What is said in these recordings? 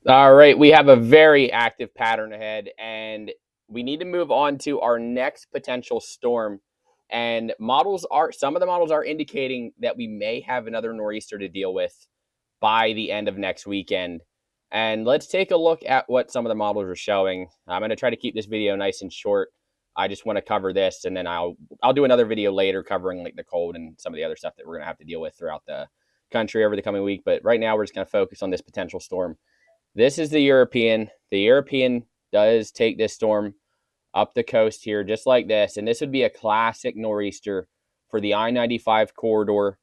All right, we have a very active pattern ahead, and we need to move on to our next potential storm. And some of the models are indicating that we may have another nor'easter to deal with by the end of next weekend. And let's take a look at what some of the models are showing. I'm going to try to keep this video nice and short. I just want to cover this, and then I'll do another video later covering like the cold and some of the other stuff that we're going to have to deal with throughout the country over the coming week. But right now, we're just going to focus on this potential storm. This is the European. The European does take this storm up the coast here, just like this. And this would be a classic nor'easter for the I-95 corridor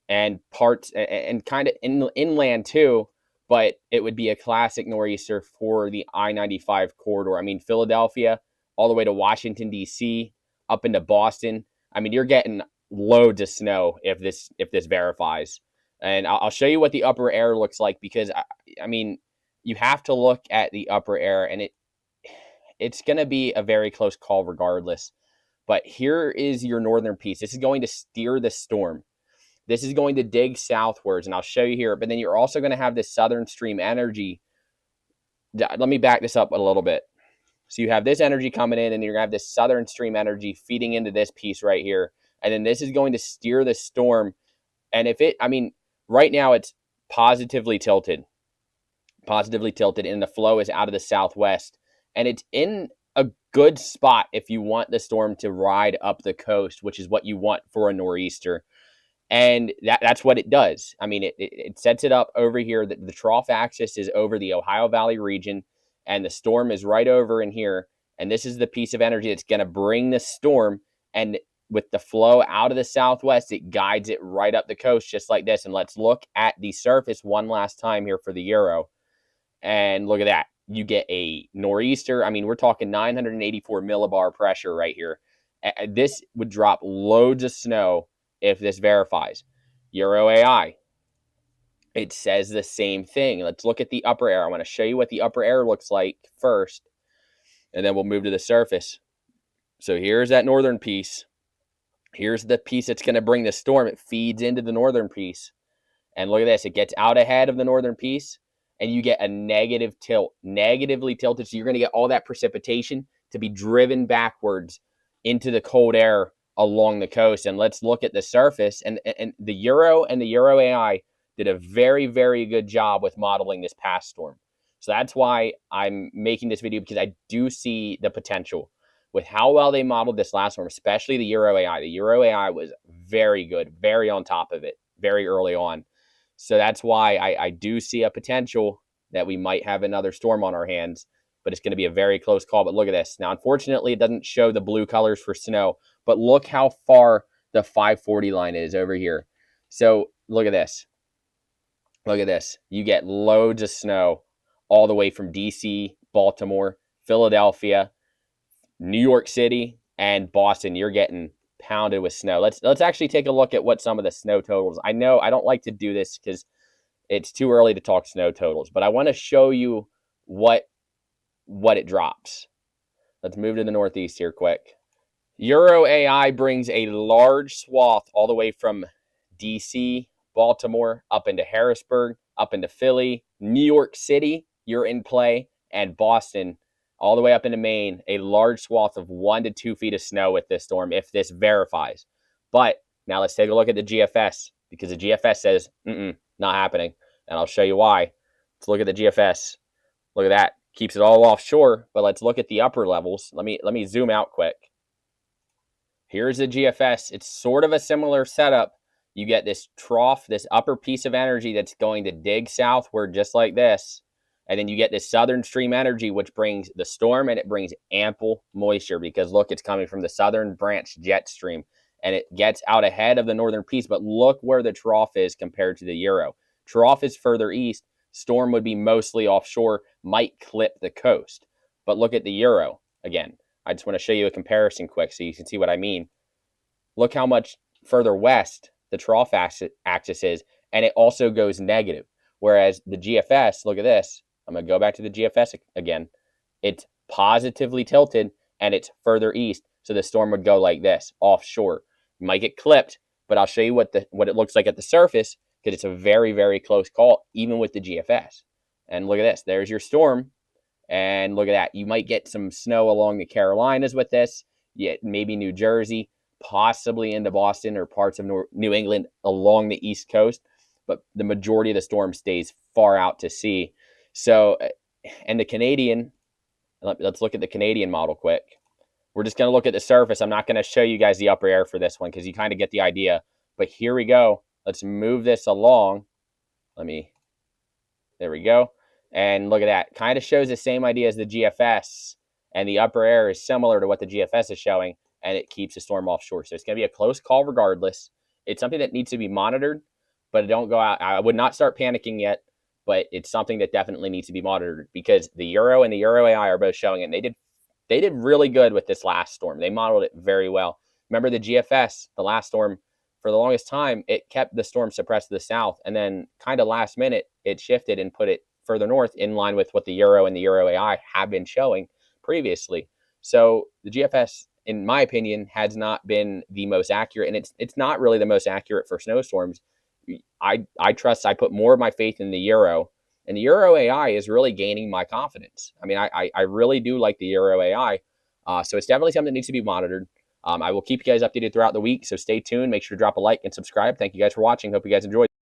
and parts and kind of inland too. But it would be a classic nor'easter for the I-95 corridor. I mean, Philadelphia all the way to Washington, D.C., up into Boston. I mean, you're getting loads of snow if this verifies. And I'll show you what the upper air looks like because, I mean, you have to look at the upper air, and it's going to be a very close call regardless. But here is your northern piece. This is going to steer the storm. This is going to dig southwards, and I'll show you here. But then you're also going to have this southern stream energy. Let me back this up a little bit. So you have this energy coming in, and you're going to have this southern stream energy feeding into this piece right here. And then this is going to steer the storm. And right now it's positively tilted, and the flow is out of the southwest. And it's in a good spot if you want the storm to ride up the coast, which is what you want for a nor'easter. And that's what it does. I mean, it sets it up over here. The trough axis is over the Ohio Valley region, and the storm is right over in here. And this is the piece of energy that's going to bring the storm. And with the flow out of the southwest, it guides it right up the coast, just like this. And let's look at the surface one last time here for the Euro. And look at that. You get a nor'easter. I mean, we're talking 984 millibar pressure right here. This would drop loads of snow if this verifies. Euro AI, it says the same thing. Let's look at the upper air. I want to show you what the upper air looks like first, and then we'll move to the surface. So here's that northern piece. Here's the piece that's going to bring the storm. It feeds into the northern piece. And look at this. It gets out ahead of the northern piece, and you get a negative tilt, negatively tilted. So you're going to get all that precipitation to be driven backwards into the cold air along the coast. And let's look at the surface. And the Euro and the Euro AI did a very, very good job with modeling this past storm. So that's why I'm making this video, because I do see the potential with how well they modeled this last storm, especially the Euro AI. The Euro AI was very good, very on top of it, very early on. So that's why I do see a potential that we might have another storm on our hands, but it's going to be a very close call. But look at this. Now, unfortunately, it doesn't show the blue colors for snow, but look how far the 540 line is over here. So look at this. Look at this. You get loads of snow all the way from DC, Baltimore, Philadelphia, New York City, and Boston. You're getting pounded with snow. Let's actually take a look at what some of the snow totals. I know I don't like to do this because it's too early to talk snow totals, but I want to show you what it drops. Let's move to the Northeast here quick. Euro AI brings a large swath all the way from DC, Baltimore, up into Harrisburg, up into Philly, New York City, you're in play, and Boston, all the way up into Maine, a large swath of 1 to 2 feet of snow with this storm if this verifies. But now let's take a look at the GFS, because the GFS says, not happening. And I'll show you why. Let's look at the GFS. Look at that. Keeps it all offshore, but let's look at the upper levels. Let me zoom out quick. Here's the GFS. It's sort of a similar setup. You get this trough, this upper piece of energy that's going to dig southward just like this. And then you get this southern stream energy, which brings the storm, and it brings ample moisture because, look, it's coming from the southern branch jet stream, and it gets out ahead of the northern piece. But look where the trough is compared to the Euro. Trough is further east. Storm would be mostly offshore, might clip the coast. But look at the Euro again. I just want to show you a comparison quick so you can see what I mean. Look how much further west the trough axis is, and it also goes negative. Whereas the GFS, look at this. I'm going to go back to the GFS again. It's positively tilted, and it's further east. So the storm would go like this, offshore. You might get clipped, but I'll show you what it looks like at the surface, because it's a very, very close call, even with the GFS. And look at this. There's your storm. And look at that. You might get some snow along the Carolinas with this. Yeah, maybe New Jersey, possibly into Boston or parts of New England along the East Coast. But the majority of the storm stays far out to sea. So, and the Canadian, let's look at the Canadian model quick. We're just going to look at the surface. I'm not going to show you guys the upper air for this one because you kind of get the idea. But here we go. Let's move this along. There we go. And look at that. Kind of shows the same idea as the GFS. And the upper air is similar to what the GFS is showing. And it keeps the storm offshore. So it's going to be a close call regardless. It's something that needs to be monitored. But don't go out. I would not start panicking yet. But it's something that definitely needs to be monitored. Because the Euro and the Euro AI are both showing it. And they did really good with this last storm. They modeled it very well. Remember the GFS, the last storm, for the longest time, it kept the storm suppressed to the south. And then kind of last minute, it shifted and put it further north in line with what the Euro and the Euro AI have been showing previously. So the GFS, in my opinion, has not been the most accurate. And it's not really the most accurate for snowstorms. I put more of my faith in the Euro. And the Euro AI is really gaining my confidence. I mean, I really do like the Euro AI. So it's definitely something that needs to be monitored. I will keep you guys updated throughout the week. So stay tuned. Make sure to drop a like and subscribe. Thank you guys for watching. Hope you guys enjoyed.